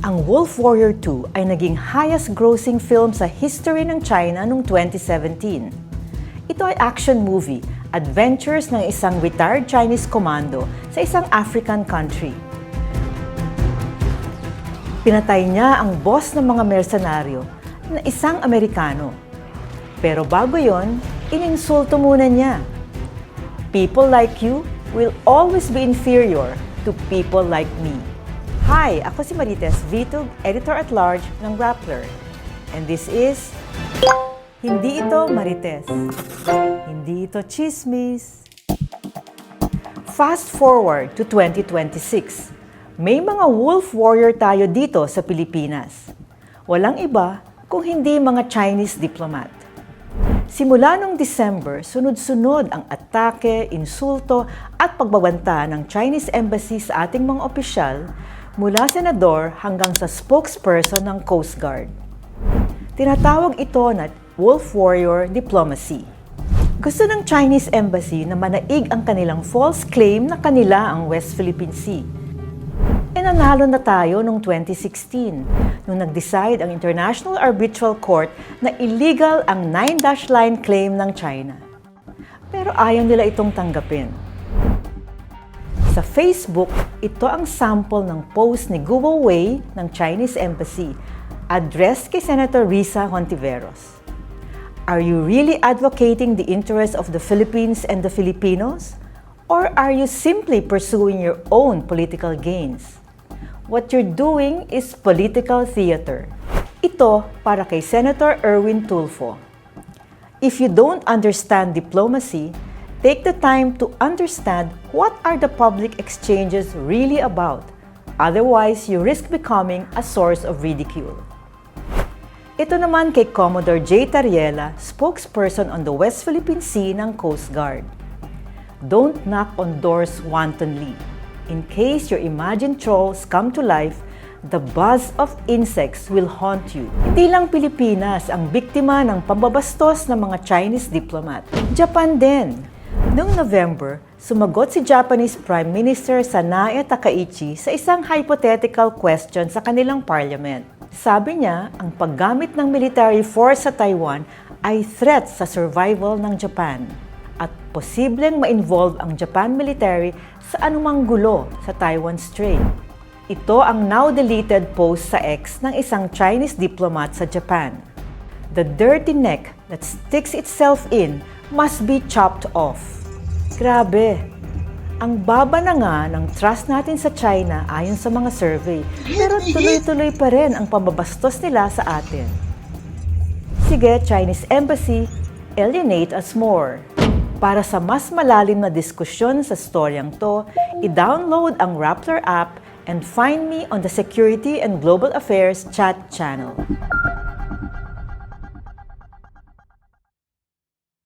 Ang Wolf Warrior 2 ay naging highest-grossing film sa history ng China noong 2017. Ito ay action movie, adventures ng isang retired Chinese commando sa isang African country. Pinatay niya ang boss ng mga mersenaryo na isang Amerikano. Pero bago yon, ininsulto muna niya. People like you will always be inferior to people like me. Hi, ako si Marites Vitug, Editor-at-Large ng Rappler. And this is... Hindi ito Marites. Hindi ito chismis. Fast forward to 2026. May mga wolf warrior tayo dito sa Pilipinas. Walang iba kung hindi mga Chinese diplomat. Simula noong December, sunod-sunod ang atake, insulto at pagbabanta ng Chinese Embassy sa ating mga opisyal mula senador hanggang sa spokesperson ng Coast Guard. Tinatawag ito na Wolf Warrior Diplomacy. Gusto ng Chinese Embassy na manaig ang kanilang false claim na kanila ang West Philippine Sea. E nanalo na tayo noong 2016 nung nag-decide ang International Arbitral Court na illegal ang 9-dash line claim ng China. Pero ayaw nila itong tanggapin. Sa Facebook, ito ang sample ng post ni Guo Wei ng Chinese Embassy addressed kay Senator Risa Hontiveros. Are you really advocating the interests of the Philippines and the Filipinos? Or are you simply pursuing your own political gains? What you're doing is political theater. Ito para kay Senator Erwin Tulfo. If you don't understand diplomacy, take the time to understand what are the public exchanges really about. Otherwise, you risk becoming a source of ridicule. Ito naman kay Commodore J. Tariela, spokesperson on the West Philippine Sea ng Coast Guard. Don't knock on doors wantonly. In case your imagined trolls come to life, the buzz of insects will haunt you. Hindi lang Pilipinas ang biktima ng pambabastos ng mga Chinese diplomat. Japan din. Noong November, sumagot si Japanese Prime Minister Sanae Takaichi sa isang hypothetical question sa kanilang parliament. Sabi niya, ang paggamit ng military force sa Taiwan ay threat sa survival ng Japan at posibleng ma-involve ang Japan military sa anumang gulo sa Taiwan Strait. Ito ang now-deleted post sa X ng isang Chinese diplomat sa Japan. The dirty neck that sticks itself in must be chopped off. Grabe! Ang baba na nga ng trust natin sa China ayon sa mga survey, pero tuloy-tuloy pa rin ang pambabastos nila sa atin. Sige, Chinese Embassy, alienate us more. Para sa mas malalim na diskusyon sa storyang to, i-download ang Rappler app and find me on the Security and Global Affairs chat channel.